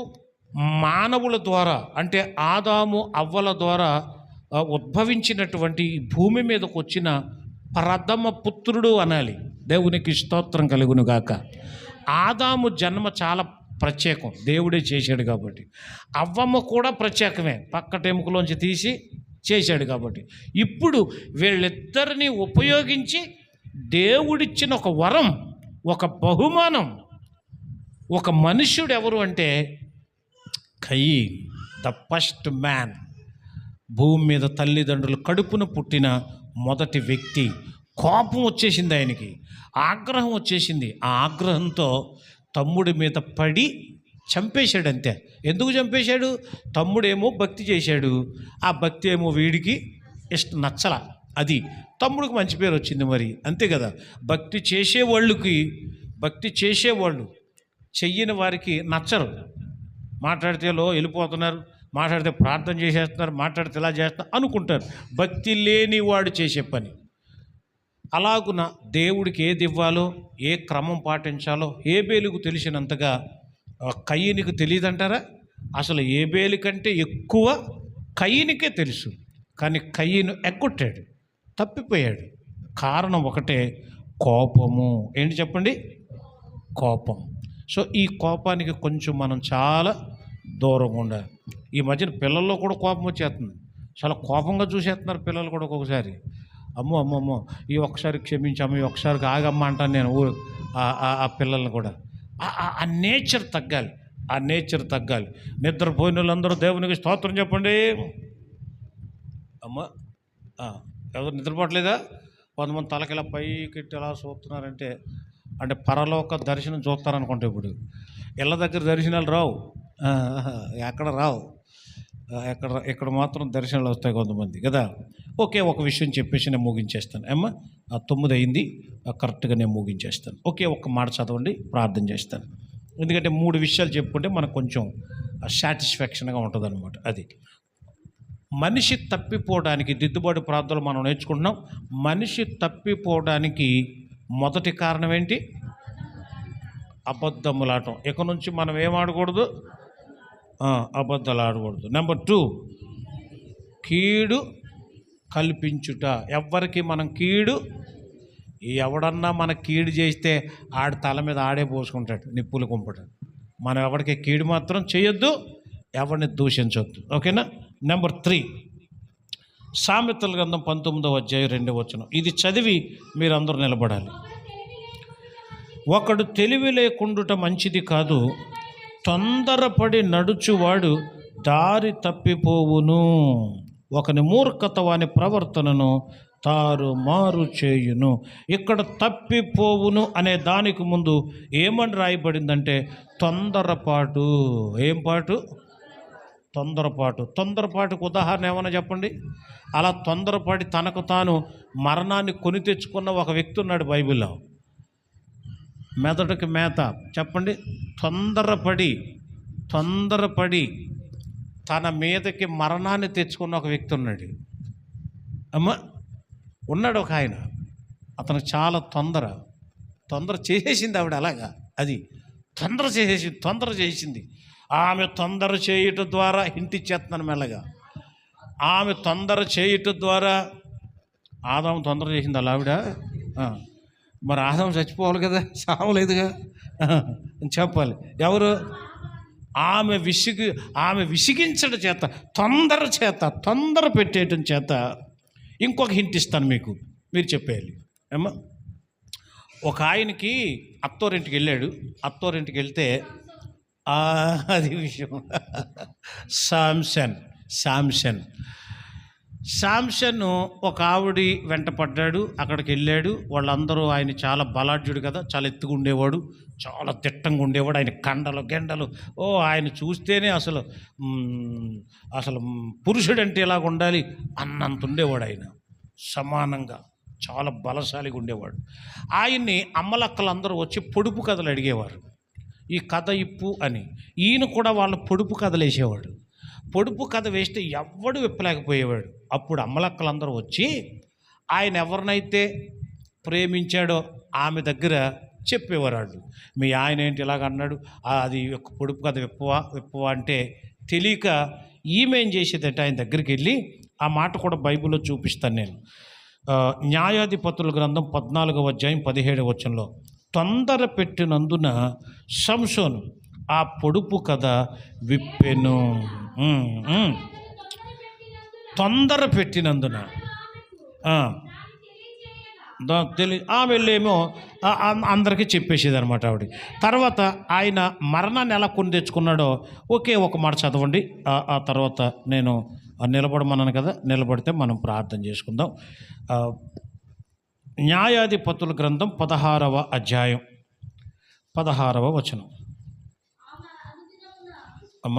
Speaker 1: మానవుల ద్వారా, అంటే ఆదాము అవ్వల ద్వారా ఉద్భవించినటువంటి ఈ భూమి మీదకు వచ్చిన ప్రథమ పుత్రుడు అనాలి. దేవునికి స్తోత్రం కలుగును గాక. ఆదాము జన్మ చాలా ప్రత్యేకం, దేవుడే చేశాడు కాబట్టి. అవ్వమ్మ కూడా ప్రత్యేకమే, పక్కటెముకలోంచి తీసి చేశాడు కాబట్టి. ఇప్పుడు వీళ్ళిద్దరిని ఉపయోగించి దేవుడిచ్చిన ఒక వరం, ఒక బహుమానం, ఒక మనుష్యుడు ఎవరు అంటే కయీన్, ద ఫస్ట్ మ్యాన్. భూమి మీద తల్లిదండ్రులు కడుపున పుట్టిన మొదటి వ్యక్తి. కోపం వచ్చేసింది ఆయనకి, ఆగ్రహం వచ్చేసింది. ఆ ఆగ్రహంతో తమ్ముడి మీద పడి చంపేశాడు. అంతే. ఎందుకు చంపేశాడు? తమ్ముడేమో భక్తి చేశాడు, ఆ భక్తి ఏమో వీడికి నచ్చల. అది తమ్ముడికి మంచి పేరు వచ్చింది మరి, అంతే కదా. భక్తి చేసేవాళ్ళు చెయ్యని వారికి నచ్చరు. మాట్లాడితే వెళ్ళిపోతున్నారు, మాట్లాడితే ప్రార్థన చేసేస్తున్నారు, మాట్లాడితే ఇలా చేస్తున్నారు అనుకుంటారు. భక్తి లేని వాడు చేసే పని. అలాగున దేవుడికి ఏది ఇవ్వాలో, ఏ క్రమం పాటించాలో హేబేలుకు తెలిసినంతగా కయీనుకు తెలియదంటారా? అసలు హేబేలు కంటే ఎక్కువ కయీనుకే తెలుసు. కానీ కయీను ఎగ్గొట్టాడు, తప్పిపోయాడు. కారణం ఒకటే, కోపము. ఏంటి చెప్పండి? కోపం. సో ఈ కోపానికి కొంచెం మనం చాలా దూరంగా ఉండాలి. ఈ మధ్యన పిల్లల్లో కూడా కోపం వచ్చేస్తుంది. చాలా కోపంగా చూసేస్తున్నారు పిల్లలు కూడా ఒక్కొక్కసారి. అమ్మో ఈ ఒక్కసారి క్షమించమ్మ, ఈ ఒక్కసారికి ఆగమ్మ అంటాను నేను ఆ పిల్లల్ని కూడా. ఆ నేచర్ తగ్గాలి. నిద్రపోయిన వాళ్ళందరూ దేవునికి స్తోత్రం చెప్పండి. అమ్మ ఎవరు నిద్రపోవట్లేదా? కొంతమంది తలకిలా పైకెట్టి ఎలా చూస్తున్నారంటే, అంటే పరలోక దర్శనం చూస్తారనుకుంటే. ఇప్పుడు ఇళ్ళ దగ్గర దర్శనాలు రావు, ఎక్కడ రావు, ఇక్కడ మాత్రం దర్శనాలు వస్తాయి కొంతమంది కదా. ఓకే, ఒక విషయం చెప్పేసి నేను ముగించేస్తాను. అమ్మ 9 అయింది, కరెక్ట్గా నేను ముగించేస్తాను. ఒకే ఒక్క మాట చదవండి, ప్రార్థన చేస్తాను. ఎందుకంటే 3 విషయాలు చెప్పుకుంటే మనకు కొంచెం సాటిస్ఫాక్షన్గా ఉంటుంది అనమాట. అది మనిషి తప్పిపోవడానికి దిద్దుబాటు ప్రార్థనలు మనం నేర్చుకుంటున్నాం. మనిషి తప్పిపోవడానికి మొదటి కారణం ఏంటి? అబద్ధములాటం. ఇక నుంచి మనం ఏం ఆడకూడదు? అబద్ధాలు ఆడకూడదు. నెంబర్ 2, కీడు కల్పించుట. ఎవ్వరికి మనం కీడు, ఎవడన్నా మన కీడు చేస్తే ఆడి తల మీద ఆడే పోసుకుంటాడు, నిప్పులు కుంపటాడు. మనం ఎవరికి కీడు మాత్రం చేయొద్దు, ఎవరిని దూషించొద్దు. ఓకేనా? నెంబర్ 3, సామెతల గ్రంథం 19వ అధ్యాయం 2వ వచనం. ఇది చదివి మీరందరూ నిలబడాలి. ఒకడు తెలివి లేకుండుట మంచిది కాదు, తొందరపడి నడుచువాడు దారి తప్పిపోవును. ఒకని మూర్ఖత వాని ప్రవర్తనను తారుమారు చేయును. ఇక్కడ తప్పిపోవును అనే దానికి ముందు ఏమని రాయబడిందంటే తొందరపాటు. ఏం పాటు? తొందరపాటుకు ఉదాహరణ ఏమన్నా చెప్పండి. అలా తొందరపడి తనకు తాను మరణాన్ని కొని తెచ్చుకున్న ఒక వ్యక్తి ఉన్నాడు బైబిల్లో. మెదడుకి మేత చెప్పండి. తొందరపడి తన మీదకి మరణాన్ని తెచ్చుకున్న ఒక వ్యక్తి ఉన్నాడు. ఉన్నాడు ఒక ఆయన. అతనికి చాలా తొందర చేసేసింది ఆవిడ. అలాగా అది తొందర చేసింది. ఆమె తొందర చేయటం ద్వారా ఇంటిచ్చేస్తున్నాను మెల్లగా. ఆమె తొందర చేయటం ద్వారా ఆదాము తొందర చేసింది అలా ఆవిడ. మరి ఆదాము చచ్చిపోవాలి కదా, చావలేదుగా చెప్పాలి. ఎవరు? ఆమె విసిగించడం చేత, తొందర పెట్టేయటం చేత. ఇంకొక హింట్ ఇస్తాను మీకు, మీరు చెప్పేయాలి. ఏమ్మా, ఒక ఆయనకి అత్తోరింటికి వెళ్ళాడు. అత్తోరింటికి వెళ్తే అది విషయం. శాంసన్ ఒక ఆవిడి వెంట పడ్డాడు. అక్కడికి వెళ్ళాడు. వాళ్ళందరూ, ఆయన చాలా బలాఢ్యుడు కదా, చాలా ఎత్తుగా ఉండేవాడు, చాలా దిట్టంగా ఉండేవాడు. ఆయన కండలు గెండలు, ఆయన చూస్తేనే అసలు పురుషుడు అంటే ఇలాగ ఉండాలి అన్నంత ఉండేవాడు ఆయన, సమానంగా చాలా బలశాలిగా ఉండేవాడు. ఆయన్ని అమ్మలక్కలందరూ వచ్చి పొడుపు కథలు అడిగేవారు, ఈ కథ ఇప్పు అని. ఈయన కూడా వాళ్ళ పొడుపు కథలు వేసేవాడు. పొడుపు కథ వేస్తే ఎవ్వడు విప్పలేకపోయేవాడు. అప్పుడు అమ్మలక్కలందరూ వచ్చి ఆయన ఎవరినైతే ప్రేమించాడో ఆమె దగ్గర చెప్పేవారు. వాళ్ళు, మీ ఆయన ఏంటి ఇలాగ అన్నాడు, అది పొడుపు కథ విప్పవా అంటే తెలియక ఈమె ఏం చేసేదంటే ఆయన దగ్గరికి వెళ్ళి, ఆ మాట కూడా బైబిల్లో చూపిస్తాను నేను. న్యాయాధిపతుల గ్రంథం 14వ అధ్యాయం 17వ వచనంలో, తొందర పెట్టినందున సంసోను ఆ పొడుపు కథ విప్పెను. తొందర పెట్టినందున ఆమె వెళ్ళేమో అందరికీ చెప్పేసేది అనమాట ఆవిడ. తర్వాత ఆయన మరణాన్ని ఎలా కొని తెచ్చుకున్నాడో ఒకే ఒక మాట చదవండి. ఆ తర్వాత నేను నిలబడమన్నాను కదా, నిలబడితే మనం ప్రార్థన చేసుకుందాం. న్యాయాధిపతుల గ్రంథం 16వ అధ్యాయం 16వ వచనం. అమ్మ,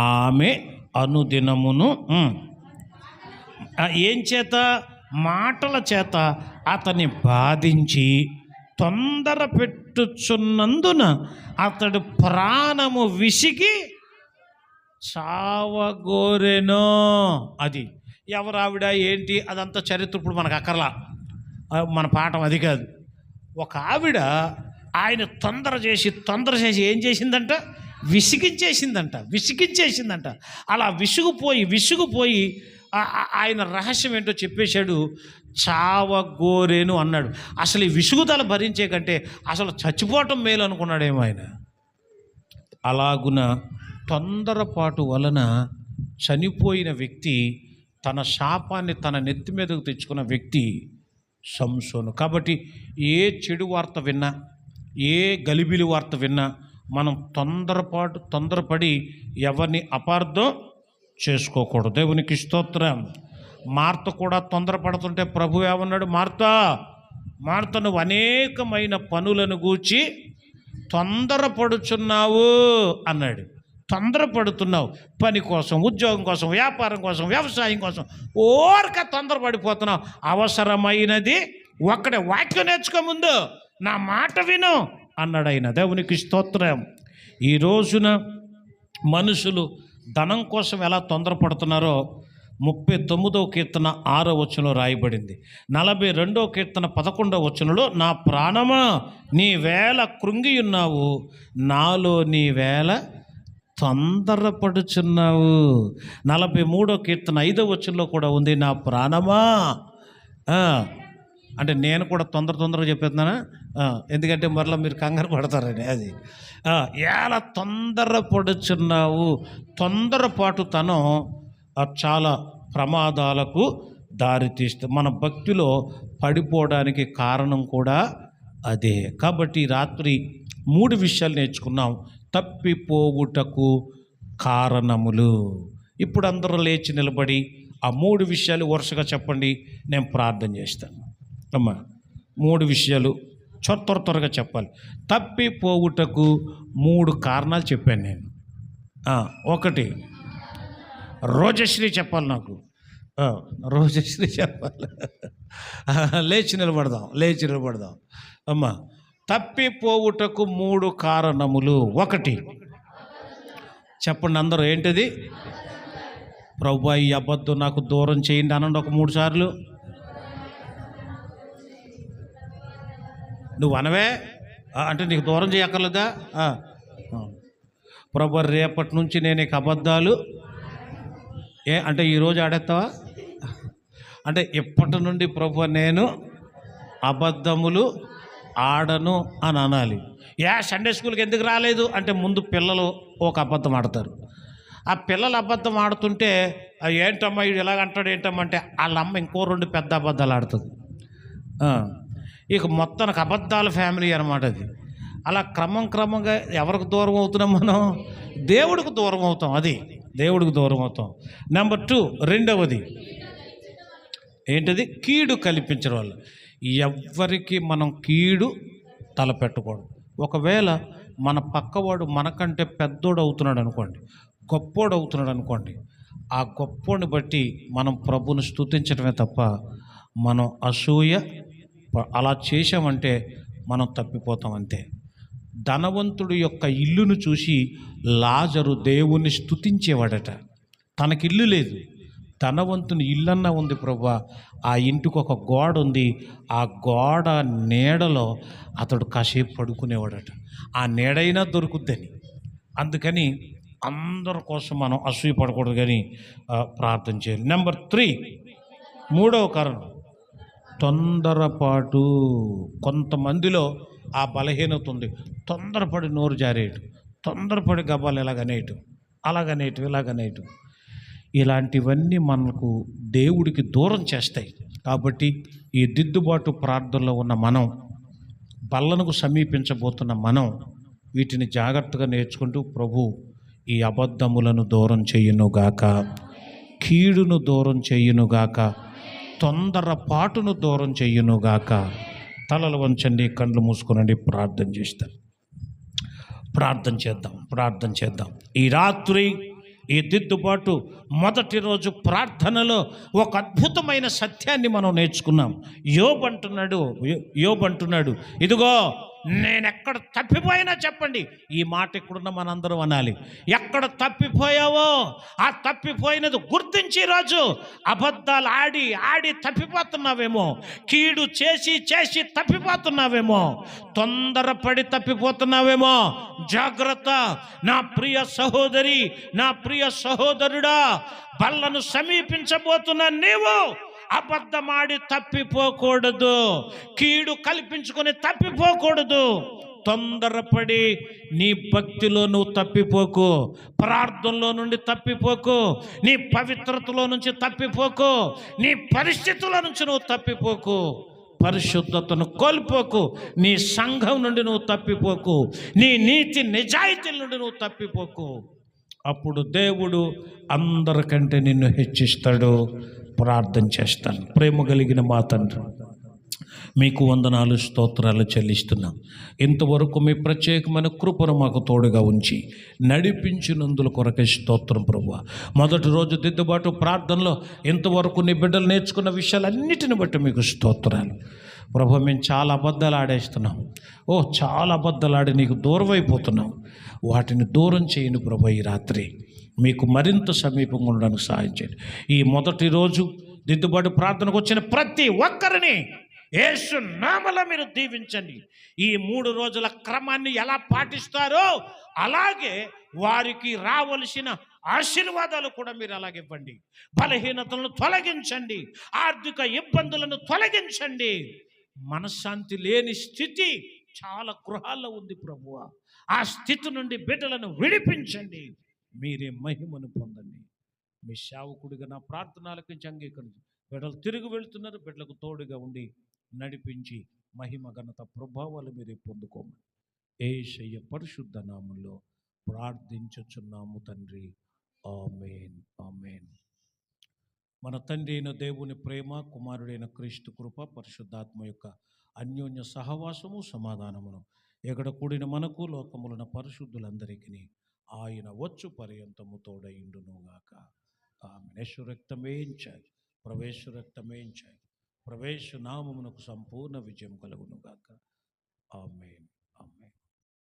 Speaker 1: ఆమె అనుదినమును ఏం చేత, మాటల చేత అతన్ని బాధించి తొందర పెట్టుచున్నందున అతడు ప్రాణము విసిగి చావగోరెను. అది ఎవరు ఆవిడ ఏంటి అదంతా చరిత్ర ఇప్పుడు మనకు అక్కర్లా, మన పాఠం అది కాదు. ఒక ఆవిడ ఆయన తొందర చేసి ఏం చేసిందంట, విసిగించేసిందంట. అలా విసుగుపోయి ఆయన రహస్యం ఏంటో చెప్పేశాడు. చావగోరేను అన్నాడు. అసలు ఈ విసుగుదల భరించే కంటే అసలు చచ్చిపోవటం మేలు అనుకున్నాడేమో ఆయన. అలాగున తొందరపాటు వలన చనిపోయిన వ్యక్తి, తన శాపాన్ని తన నెత్తి మీదకు తెచ్చుకున్న వ్యక్తి సంసోను. కాబట్టి ఏ చెడు వార్త విన్నా, ఏ గలిబిలి వార్త విన్నా మనం తొందరపడి ఎవరిని అపార్థం చేసుకోకూడదు. దేవునికి స్తోత్రం. మార్త కూడా తొందరపడుతుంటే ప్రభు ఏమన్నాడు, మార్త నువ్వు అనేకమైన పనులను గూర్చి తొందరపడుచున్నావు అన్నాడు. తొందరపడుతున్నావు, పని కోసం, ఉద్యోగం కోసం, వ్యాపారం కోసం, వ్యవసాయం కోసం ఓరక తొందరపడిపోతున్నావు. అవసరమైనది ఒక్కడే, వాక్యం నేర్చుకో, ముందు నా మాట విను అన్నాడు ఆయన. దేవునికి స్తోత్రం. ఈ రోజున మనుషులు ధనం కోసం ఎలా తొందరపడుతున్నారో 39వ కీర్తన 6వ వచనంలో రాయబడింది. 42వ కీర్తన 11వ వచనంలో, నా ప్రాణమా నీ వేళ కృంగి ఉన్నావు, నాలో నీ వేళ తొందరపడుచున్నావు. 43వ కీర్తన 5వ వచనంలో కూడా ఉంది, నా ప్రాణమా. అంటే నేను కూడా తొందరగా చెప్పేస్తున్నానా, ఎందుకంటే మరలా మీరు కంగారు పడతారని. అది ఎలా తొందరపడుచున్నావు. తొందరపాటుతనం చాలా ప్రమాదాలకు దారితీస్తుంది. మన భక్తిలో పడిపోవడానికి కారణం కూడా అదే. కాబట్టి రాత్రి 3 విషయాలు నేర్చుకున్నాం, తప్పిపోవుటకు కారణములు. ఇప్పుడు అందరూ లేచి నిలబడి ఆ 3 విషయాలు వరుసగా చెప్పండి, నేను ప్రార్థన చేస్తాను. అమ్మా, 3 విషయాలు త్వరగా చెప్పాలి. తప్పిపోవుటకు 3 కారణాలు చెప్పాను నేను. 1, రోజశ్రీ చెప్పాలి నాకు, రోజశ్రీ చెప్పాలి. లేచి నిలబడదాం. అమ్మా, తప్పిపోవుటకు 3 కారణములు. 1 చెప్పండి అందరూ, ఏంటిది? ప్రభువా ఈ అబద్ధం నాకు దూరం చేయండి అనండి ఒక 3 సార్లు. నువ్వు అనవే అంటే నీకు దూరం చేయక్కర్లేదా? ప్రభు రేపటి నుంచి నేను ఇక అబద్ధాలు అంటే ఈరోజు ఆడేస్తావా అంటే ఇప్పటి నుండి ప్రభు నేను అబద్ధములు ఆడను అని అనాలి. సండే స్కూల్కి ఎందుకు రాలేదు అంటే ముందు పిల్లలు ఒక అబద్ధం ఆడతారు. ఆ పిల్లలు అబద్ధం ఆడుతుంటే ఏంటమ్మా ఇది ఎలాగంటాడు ఏంటమ్మంటే వాళ్ళ అమ్మ ఇంకో 2 పెద్ద అబద్ధాలు ఆడుతుంది. ఇక మొత్తానికి అబద్ధాల ఫ్యామిలీ అనమాట అది. అలా క్రమంగా ఎవరికి దూరం అవుతున్నాం మనం? దేవుడికి దూరం అవుతాం. అది దేవుడికి దూరం అవుతాం. నెంబర్ 2, రెండవది ఏంటిది? కీడు కల్పించడం వల్ల. ఎవ్వరికి మనం కీడు తలపెట్టకూడదు. ఒకవేళ మన పక్కవాడు మనకంటే పెద్దోడు అవుతున్నాడు అనుకోండి, గొప్పోడు అవుతున్నాడు అనుకోండి, ఆ గొప్పోడిని బట్టి మనం ప్రభువుని స్తుతించడమే తప్ప మనం అసూయ అలా చేసామంటే మనం తప్పిపోతాం అంతే. ధనవంతుడి యొక్క ఇల్లును చూసి లాజరు దేవుణ్ణి స్తుతించేవాడట. తనకి ఇల్లు లేదు, ధనవంతుని ఇల్లన్నా ఉంది ప్రభువా. ఆ ఇంటికి ఒక గోడ ఉంది, ఆ గోడ నీడలో అతడు కాసేపు పడుకునేవాడట. ఆ నీడైనా దొరుకుద్దని. అందుకని అందరి కోసం మనం అసూయ పడకూడదు, కానీ ప్రార్థన చేయాలి. నెంబర్ 3, మూడవ కారణం తొందరపాటు. కొంతమందిలో ఆ బలహీనత ఉంది. తొందరపడి నోరు జారేయటం, తొందరపడి గబాలు ఇలాగనేయటం, ఇలాగనేయటం, ఇలాంటివన్నీ మనకు దేవుడికి దూరం చేస్తాయి. కాబట్టి ఈ దిద్దుబాటు ప్రార్థనలో ఉన్న మనం, బల్లనకు సమీపించబోతున్న మనం వీటిని జాగ్రత్తగా నేర్చుకుంటూ, ప్రభు ఈ అబద్ధములను దూరం చేయునుగాక, కీడును దూరం చేయునుగాక, తొందరపాటును దూరం చేయునుగాక. తలలు వంచండి, కళ్ళు మూసుకునండి, ప్రార్థన చేద్దాం. ఈ రాత్రి ఈ దిద్దుబాటు మొదటి రోజు ప్రార్థనలో ఒక అద్భుతమైన సత్యాన్ని మనం నేర్చుకున్నాం. యోబు అంటున్నాడు, ఇదిగో నేను ఎక్కడ తప్పిపోయినా చెప్పండి. ఈ మాట ఇక్కడున్న మనందరం అనాలి. ఎక్కడ తప్పిపోయావో ఆ తప్పిపోయినది గుర్తించి రోజు అబద్ధాలు ఆడి తప్పిపోతున్నావేమో, కీడు చేసి తప్పిపోతున్నావేమో, తొందరపడి తప్పిపోతున్నావేమో. జాగ్రత్త నా ప్రియ సహోదరి, నా ప్రియ సహోదరుడా. బల్లను సమీపించబోతున్నా నీవు అబద్ధమాడి తప్పిపోకూడదు, కీడు కల్పించుకొని తప్పిపోకూడదు. తొందరపడి నీ భక్తిలో నువ్వు తప్పిపోకు, ప్రార్థనలో నుండి తప్పిపోకు, నీ పవిత్రతలో నుంచి తప్పిపోకు, నీ పరిస్థితుల నుంచి నువ్వు తప్పిపోకు, పరిశుద్ధతను కోల్పోకు, నీ సంఘం నుండి నువ్వు తప్పిపోకు, నీ నీతి నిజాయితీల నుండి నువ్వు తప్పిపోకు. అప్పుడు దేవుడు అందరికంటే నిన్ను హెచ్చిస్తాడు. ప్రార్థన చేస్తాను. ప్రేమ కలిగిన మా తండ్రి, మీకు వందనాలు, స్తోత్రాలు చెల్లిస్తున్నాం. ఇంతవరకు మీ ప్రత్యేకమైన కృపను మాకు తోడుగా ఉంచి నడిపించినందుల కొరకే స్తోత్రం ప్రభువా. మొదటి రోజు దిద్దుబాటు ప్రార్థనలో ఇంతవరకు నీ బిడ్డలు నేర్చుకున్న విషయాలన్నిటిని బట్టి మీకు స్తోత్రాలు ప్రభు. మేము చాలా అబద్ధాలు ఆడేస్తున్నాం, చాలా అబద్ధాలు ఆడి నీకు దూరం అయిపోతున్నాం. వాటిని దూరం చేయని ప్రభు. ఈ రాత్రి మీకు మరింత సమీపంగా ఉండడానికి సహాయం చేయండి. ఈ మొదటి రోజు దిద్దుబాటు ప్రార్థనకు వచ్చిన ప్రతి ఒక్కరిని యేసు నామములో మీరు దీవించండి. ఈ 3 రోజుల క్రమాన్ని ఎలా పాటిస్తారో అలాగే వారికి రావలసిన ఆశీర్వాదాలు కూడా మీరు అలాగే ఇవ్వండి. బలహీనతలను తొలగించండి, ఆర్థిక ఇబ్బందులను తొలగించండి. మనశ్శాంతి లేని స్థితి చాలా గృహాల్లో ఉంది ప్రభువా. ఆ స్థితి నుండి బిడ్డలను విడిపించండి. మీరే మహిమను పొందండి. మీ సేవకుడిగా నా ప్రార్థనలకు అంగీకరించి బిడ్డలు తిరిగి వెళ్తున్నారు. బిడ్డలకు తోడుగా ఉండి నడిపించి మహిమ ఘనత ప్రభావాలు మీరే పొందుకోమని యేసయ్య పరిశుద్ధ నామములో ప్రార్థించుచున్నాము తండ్రి. ఆమేన్, ఆమేన్. మన తండ్రి అయిన దేవుని ప్రేమ, కుమారుడైన క్రీస్తు కృప, పరిశుద్ధాత్మ యొక్క అన్యోన్య సహవాసము, సమాధానమును ఎక్కడ కూడిన మనకు లోకములున్న పరిశుద్ధులందరికీ ఆయన వచ్చు పర్యంతము తోడయిండునుగాక. ఆమేన్. యేసు రక్తమేంచాయి, ప్రవేశ రక్తమేంచాయి, ప్రవేశ నామమునకు సంపూర్ణ విజయం కలుగునుగాక. ఆమేన్, ఆమేన్.